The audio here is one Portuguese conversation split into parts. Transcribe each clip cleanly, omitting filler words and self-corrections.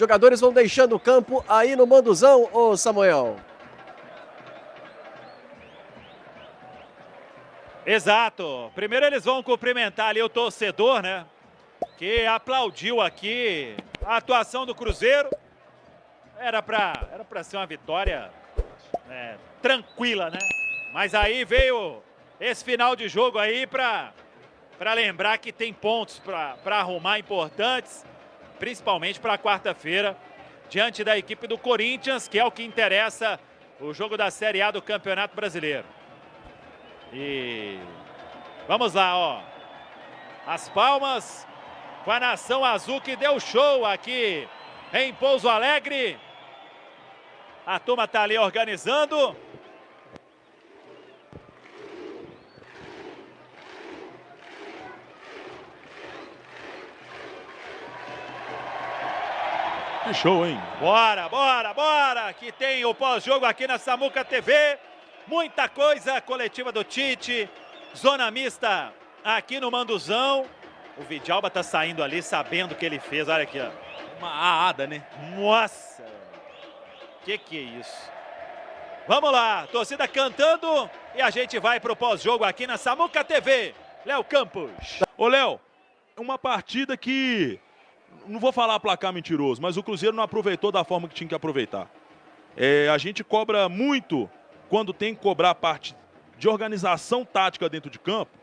Jogadores vão deixando o campo aí no Manduzão, ô Samuel. Exato. Primeiro eles vão cumprimentar ali o torcedor, né? Que aplaudiu aqui a atuação do Cruzeiro. Era pra ser uma vitória tranquila, né? Mas aí veio esse final de jogo aí pra lembrar que tem pontos pra arrumar importantes, principalmente para quarta-feira, diante da equipe do Corinthians, que é o que interessa o jogo da Série A do Campeonato Brasileiro. E vamos lá, ó. As palmas com a Nação Azul que deu show aqui em Pouso Alegre. A turma tá ali organizando. Que show, hein? Bora, bora, bora! Que tem o pós-jogo aqui na Samuca TV. Muita coisa, coletiva do Tite. Zona mista aqui no Manduzão. O Vidalba tá saindo ali sabendo o que ele fez. Olha aqui, ó. Uma aada, né? Nossa! Que é isso? Vamos lá, torcida cantando e a gente vai pro pós-jogo aqui na Samuca TV. Léo Campos. Ô, Léo, uma partida que... Não vou falar placar mentiroso, mas o Cruzeiro não aproveitou da forma que tinha que aproveitar. A gente cobra muito quando tem que cobrar a parte de organização tática dentro de campo,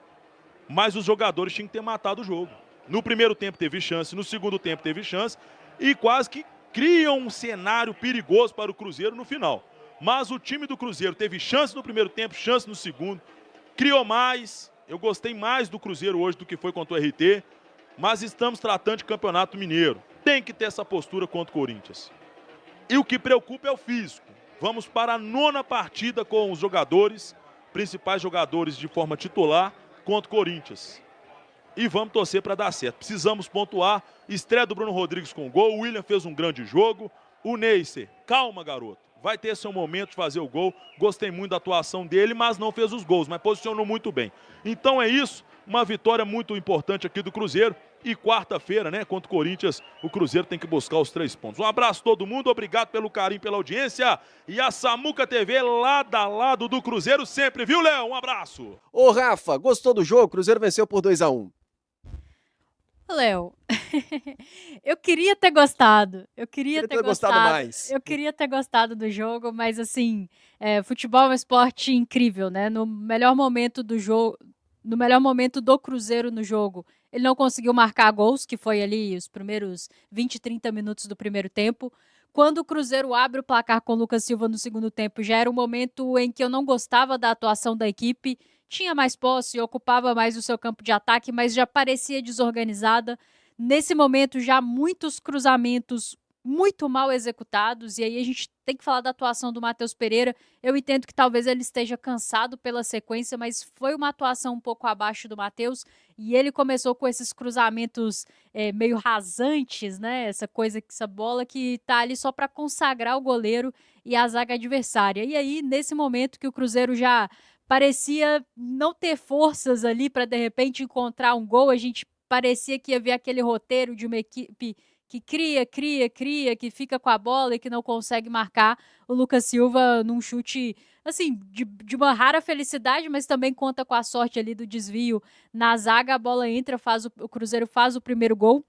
mas os jogadores tinham que ter matado o jogo. No primeiro tempo teve chance, no segundo tempo teve chance e quase que criam um cenário perigoso para o Cruzeiro no final. Mas o time do Cruzeiro teve chance no primeiro tempo, chance no segundo, criou mais. Eu gostei mais do Cruzeiro hoje do que foi contra o RT, mas estamos tratando de Campeonato Mineiro. Tem que ter essa postura contra o Corinthians. E o que preocupa é o físico. Vamos para a 9ª partida com os jogadores, principais jogadores de forma titular, contra o Corinthians. E vamos torcer para dar certo. Precisamos pontuar. Estreia do Bruno Rodrigues com gol. O William fez um grande jogo. O Neisser, calma, garoto. Vai ter seu momento de fazer o gol. Gostei muito da atuação dele, mas não fez os gols, mas posicionou muito bem. Então é isso. Uma vitória muito importante aqui do Cruzeiro. E quarta-feira, né, contra o Corinthians, o Cruzeiro tem que buscar os 3 pontos. Um abraço a todo mundo, obrigado pelo carinho, pela audiência. E a Samuca TV lado a lado do Cruzeiro sempre, viu, Léo? Um abraço. Ô Rafa, gostou do jogo? O Cruzeiro venceu por 2-1. Léo, eu queria ter gostado. Eu queria ter gostado mais. Eu queria ter gostado do jogo, mas assim, futebol é um esporte incrível, né? No melhor momento do jogo, no melhor momento do Cruzeiro no jogo, ele não conseguiu marcar gols, que foi ali os primeiros 20, 30 minutos do primeiro tempo. Quando o Cruzeiro abre o placar com o Lucas Silva no segundo tempo, já era um momento em que eu não gostava da atuação da equipe. Tinha mais posse, ocupava mais o seu campo de ataque, mas já parecia desorganizada. Nesse momento, já muitos cruzamentos muito mal executados, e aí a gente tem que falar da atuação do Matheus Pereira. Eu entendo que talvez ele esteja cansado pela sequência, mas foi uma atuação um pouco abaixo do Matheus, e ele começou com esses cruzamentos meio rasantes, né? Essa bola que tá ali só para consagrar o goleiro e a zaga adversária. E aí, nesse momento que o Cruzeiro já parecia não ter forças ali para de repente encontrar um gol, a gente parecia que ia ver aquele roteiro de uma equipe que cria, que fica com a bola e que não consegue marcar. O Lucas Silva num chute, assim, de uma rara felicidade, mas também conta com a sorte ali do desvio na zaga, a bola entra, o Cruzeiro faz o primeiro gol.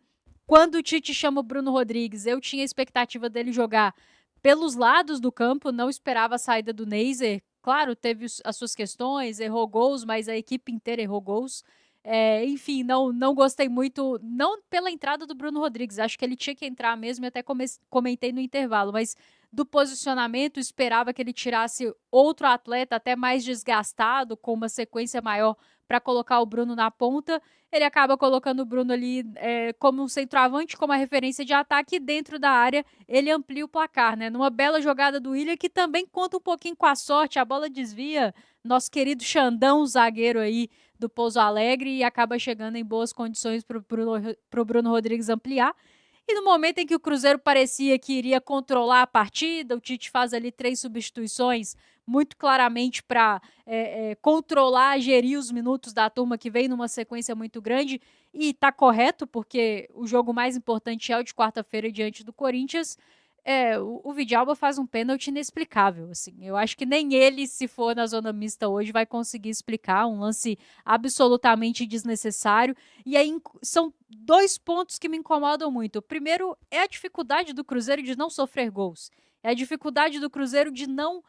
Quando o Tite chama o Bruno Rodrigues, eu tinha a expectativa dele jogar pelos lados do campo, não esperava a saída do Neisser. Claro, teve as suas questões, errou gols, mas a equipe inteira errou gols. Enfim, não gostei muito, não pela entrada do Bruno Rodrigues, acho que ele tinha que entrar mesmo, e até comentei no intervalo, mas do posicionamento, esperava que ele tirasse outro atleta até mais desgastado, com uma sequência maior para colocar o Bruno na ponta. Ele acaba colocando o Bruno ali como um centroavante, como a referência de ataque, e dentro da área ele amplia o placar, né? Numa bela jogada do William, que também conta um pouquinho com a sorte, a bola desvia, nosso querido Xandão, zagueiro aí do Pouso Alegre, e acaba chegando em boas condições para o Bruno Rodrigues ampliar. E no momento em que o Cruzeiro parecia que iria controlar a partida, o Tite faz ali 3 substituições, muito claramente para controlar, gerir os minutos da turma que vem numa sequência muito grande, e está correto, porque o jogo mais importante é o de quarta-feira diante do Corinthians. O Vidalba faz um pênalti inexplicável, assim. Eu acho que nem ele, se for na zona mista hoje, vai conseguir explicar. Um lance absolutamente desnecessário. E aí são 2 pontos que me incomodam muito. O primeiro é a dificuldade do Cruzeiro de não sofrer gols. É a dificuldade do Cruzeiro de não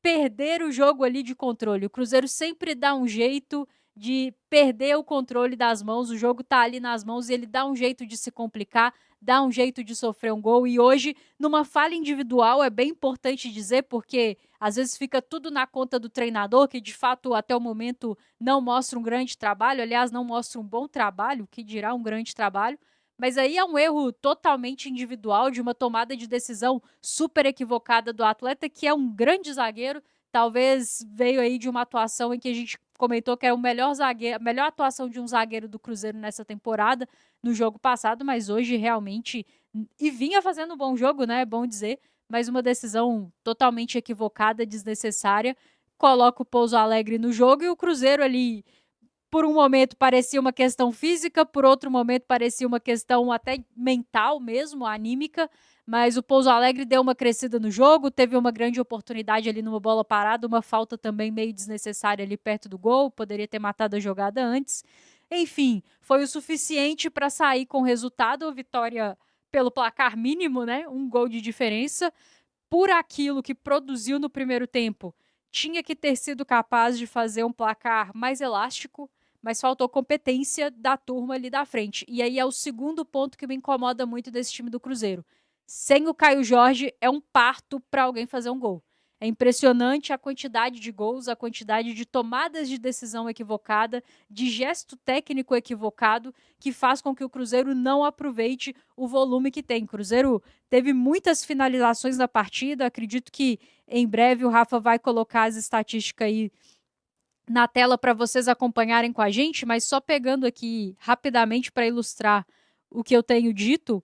perder o jogo ali de controle. O Cruzeiro sempre dá um jeito de perder o controle das mãos, o jogo tá ali nas mãos e ele dá um jeito de se complicar, dá um jeito de sofrer um gol, e hoje, numa falha individual, é bem importante dizer, porque às vezes fica tudo na conta do treinador, que de fato até o momento não mostra um grande trabalho, aliás, não mostra um bom trabalho, que dirá um grande trabalho, mas aí é um erro totalmente individual, de uma tomada de decisão super equivocada do atleta, que é um grande zagueiro. Talvez veio aí de uma atuação em que a gente comentou que é o melhor zagueiro, a melhor atuação de um zagueiro do Cruzeiro nessa temporada, no jogo passado, mas hoje realmente, e vinha fazendo um bom jogo, né? É bom dizer, mas uma decisão totalmente equivocada, desnecessária, coloca o Pouso Alegre no jogo e o Cruzeiro ali, por um momento parecia uma questão física, por outro momento parecia uma questão até mental mesmo, anímica, mas o Pouso Alegre deu uma crescida no jogo, teve uma grande oportunidade ali numa bola parada, uma falta também meio desnecessária ali perto do gol, poderia ter matado a jogada antes. Enfim, foi o suficiente para sair com o resultado, vitória pelo placar mínimo, né? Um gol de diferença. Por aquilo que produziu no primeiro tempo, tinha que ter sido capaz de fazer um placar mais elástico, mas faltou competência da turma ali da frente. E aí é o segundo ponto que me incomoda muito desse time do Cruzeiro. Sem o Caio Jorge, é um parto para alguém fazer um gol. É impressionante a quantidade de gols, a quantidade de tomadas de decisão equivocada, de gesto técnico equivocado, que faz com que o Cruzeiro não aproveite o volume que tem. O Cruzeiro teve muitas finalizações na partida, acredito que em breve o Rafa vai colocar as estatísticas aí na tela para vocês acompanharem com a gente, mas só pegando aqui rapidamente para ilustrar o que eu tenho dito,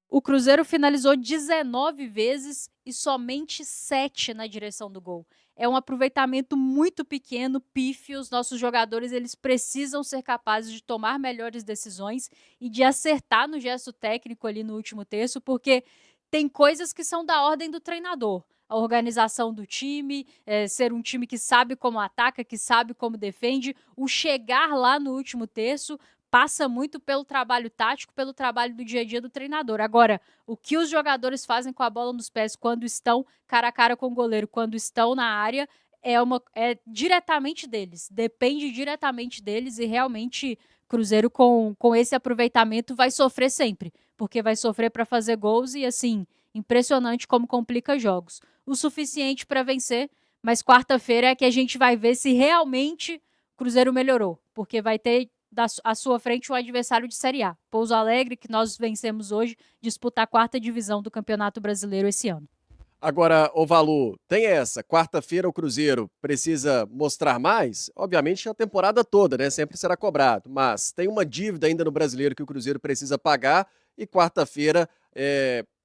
o Cruzeiro finalizou 19 vezes e somente 7 na direção do gol. É um aproveitamento muito pequeno, pífio. Os nossos jogadores, eles precisam ser capazes de tomar melhores decisões e de acertar no gesto técnico ali no último terço, porque tem coisas que são da ordem do treinador. A organização do time, ser um time que sabe como ataca, que sabe como defende, o chegar lá no último terço passa muito pelo trabalho tático, pelo trabalho do dia a dia do treinador. Agora, o que os jogadores fazem com a bola nos pés quando estão cara a cara com o goleiro, quando estão na área, é diretamente deles, depende diretamente deles, e realmente Cruzeiro com esse aproveitamento vai sofrer sempre, porque vai sofrer para fazer gols e, assim, impressionante como complica jogos. O suficiente para vencer, mas quarta-feira é que a gente vai ver se realmente o Cruzeiro melhorou, porque vai ter à sua frente um adversário de Série A. Pouso Alegre, que nós vencemos hoje, disputa a 4ª divisão do Campeonato Brasileiro esse ano. Agora, ô Valu, tem essa. Quarta-feira o Cruzeiro precisa mostrar mais? Obviamente a temporada toda, né? Sempre será cobrado. Mas tem uma dívida ainda no Brasileiro que o Cruzeiro precisa pagar e quarta-feira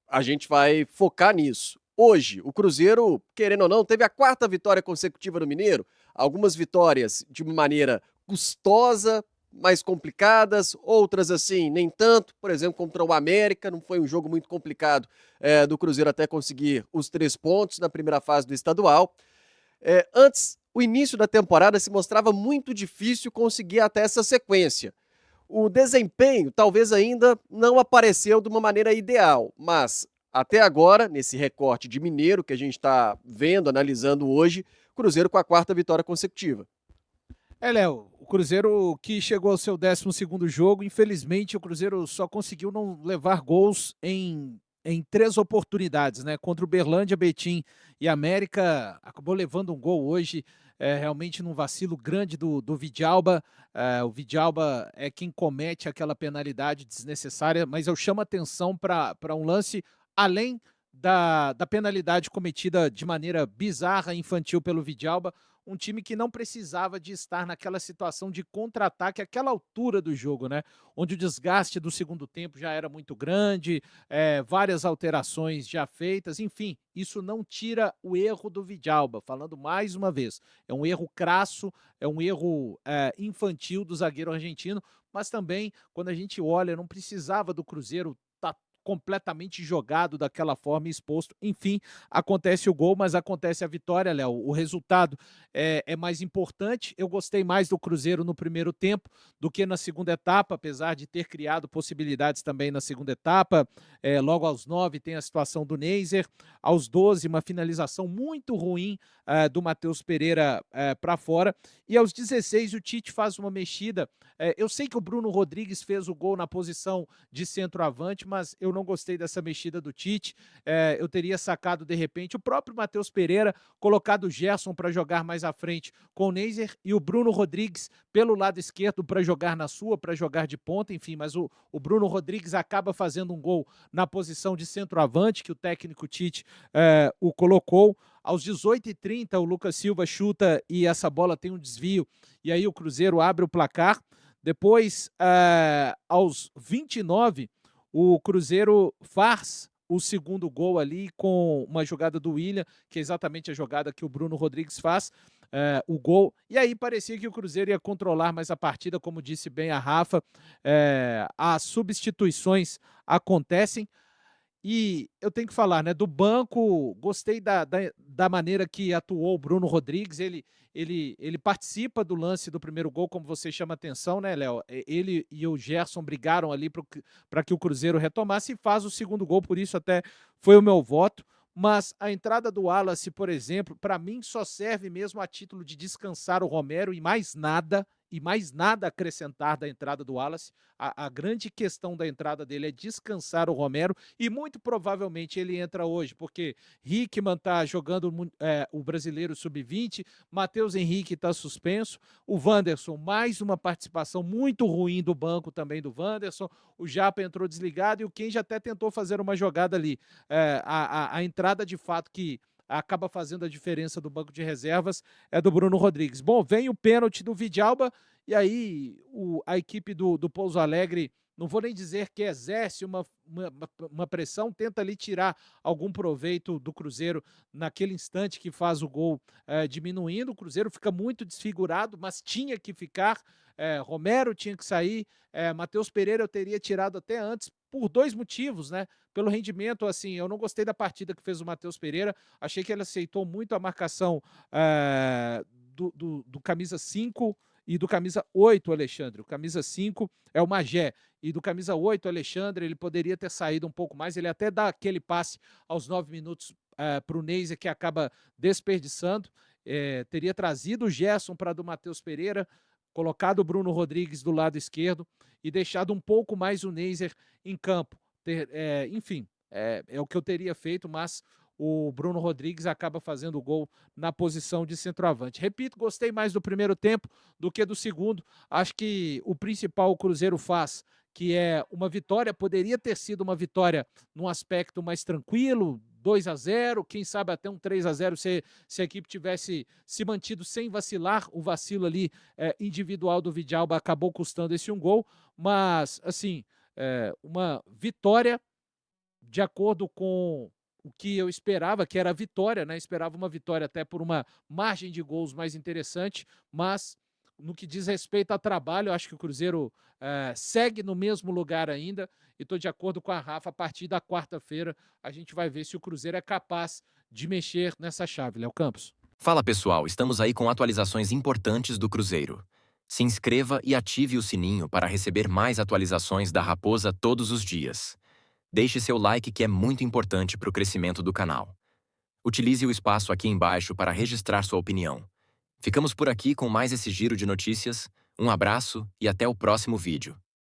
a gente vai focar nisso. Hoje, o Cruzeiro, querendo ou não, teve a 4ª vitória consecutiva no Mineiro. Algumas vitórias de uma maneira custosa, mais complicadas, outras assim, nem tanto. Por exemplo, contra o América, não foi um jogo muito complicado do Cruzeiro até conseguir os 3 pontos na primeira fase do estadual. Antes, o início da temporada se mostrava muito difícil conseguir até essa sequência. O desempenho talvez ainda não apareceu de uma maneira ideal, mas até agora, nesse recorte de Mineiro que a gente está vendo, analisando hoje, Cruzeiro com a 4ª vitória consecutiva. Léo, o Cruzeiro que chegou ao seu 12º jogo, infelizmente o Cruzeiro só conseguiu não levar gols em 3 oportunidades, né? Contra o Berlândia, Betim e América, acabou levando um gol hoje, realmente num vacilo grande do Vidalba. O Vidalba é quem comete aquela penalidade desnecessária, mas eu chamo a atenção para um lance além da penalidade cometida de maneira bizarra e infantil pelo Vidalba, um time que não precisava de estar naquela situação de contra-ataque, àquela altura do jogo, né? Onde o desgaste do segundo tempo já era muito grande, várias alterações já feitas, enfim, isso não tira o erro do Vidalba, falando mais uma vez, é um erro crasso, é um erro infantil do zagueiro argentino, mas também, quando a gente olha, não precisava do Cruzeiro estar completamente jogado daquela forma e exposto. Enfim, acontece o gol, mas acontece a vitória, Léo. O resultado é mais importante. Eu gostei mais do Cruzeiro no primeiro tempo do que na segunda etapa, apesar de ter criado possibilidades também na segunda etapa. Logo aos 9 tem a situação do Neiser. Aos 12, uma finalização muito ruim do Matheus Pereira para fora. E aos 16, o Tite faz uma mexida. Eu sei que o Bruno Rodrigues fez o gol na posição de centroavante, mas eu não gostei dessa mexida do Tite. Eu teria sacado, de repente, o próprio Matheus Pereira, colocado o Gerson para jogar mais à frente com o Neiser e o Bruno Rodrigues pelo lado esquerdo para jogar na sua, para jogar de ponta, enfim, mas o Bruno Rodrigues acaba fazendo um gol na posição de centroavante, que o técnico Tite o colocou. Aos 18h30, o Lucas Silva chuta e essa bola tem um desvio, e aí o Cruzeiro abre o placar. Depois, aos 29, o Cruzeiro faz o segundo gol ali com uma jogada do William, que é exatamente a jogada que o Bruno Rodrigues faz, o gol. E aí parecia que o Cruzeiro ia controlar mais a partida, como disse bem a Rafa. As substituições acontecem. E eu tenho que falar, né, do banco, gostei da maneira que atuou o Bruno Rodrigues, ele participa do lance do primeiro gol, como você chama atenção, né, Léo? Ele e o Gerson brigaram ali para que o Cruzeiro retomasse e faz o segundo gol, por isso até foi o meu voto. Mas a entrada do Wallace, por exemplo, para mim só serve mesmo a título de descansar o Romero e mais nada a acrescentar da entrada do Wallace. A grande questão da entrada dele é descansar o Romero e muito provavelmente ele entra hoje, porque Hickman está jogando o Brasileiro Sub-20, Matheus Henrique está suspenso, o Wanderson, mais uma participação muito ruim do banco também do Wanderson, o Japa entrou desligado e o Kenji até tentou fazer uma jogada ali. A entrada de fato que acaba fazendo a diferença do banco de reservas é do Bruno Rodrigues. Bom, vem o pênalti do Vidalba e aí a equipe do Pouso Alegre, não vou nem dizer que exerce uma pressão, tenta ali tirar algum proveito do Cruzeiro naquele instante que faz o gol diminuindo. O Cruzeiro fica muito desfigurado, mas tinha que ficar. Romero tinha que sair, Matheus Pereira eu teria tirado até antes, por dois motivos, né? Pelo rendimento, assim, eu não gostei da partida que fez o Matheus Pereira, achei que ele aceitou muito a marcação do camisa 5 e do camisa 8, Alexandre. O camisa 5 é o Magé, e do camisa 8, Alexandre, ele poderia ter saído um pouco mais, ele até dá aquele passe aos 9 minutos para o Neiser, que acaba desperdiçando, teria trazido o Gerson para do Matheus Pereira, colocado o Bruno Rodrigues do lado esquerdo e deixado um pouco mais o Neiser em campo. Enfim, é o que eu teria feito, mas o Bruno Rodrigues acaba fazendo o gol na posição de centroavante. Repito, gostei mais do primeiro tempo do que do segundo. Acho que o principal o Cruzeiro faz, que é uma vitória, poderia ter sido uma vitória num aspecto mais tranquilo, 2-0, quem sabe até um 3-0 se a equipe tivesse se mantido sem vacilar. O vacilo ali individual do Vidalba acabou custando esse um gol, mas assim, uma vitória de acordo com o que eu esperava, que era a vitória, né? Esperava uma vitória até por uma margem de gols mais interessante, mas no que diz respeito a trabalho, eu acho que o Cruzeiro segue no mesmo lugar ainda, e estou de acordo com a Rafa, a partir da quarta-feira a gente vai ver se o Cruzeiro é capaz de mexer nessa chave, Léo Campos. Fala pessoal, estamos aí com atualizações importantes do Cruzeiro. Se inscreva e ative o sininho para receber mais atualizações da Raposa todos os dias. Deixe seu like, que é muito importante para o crescimento do canal. Utilize o espaço aqui embaixo para registrar sua opinião. Ficamos por aqui com mais esse giro de notícias. Um abraço e até o próximo vídeo.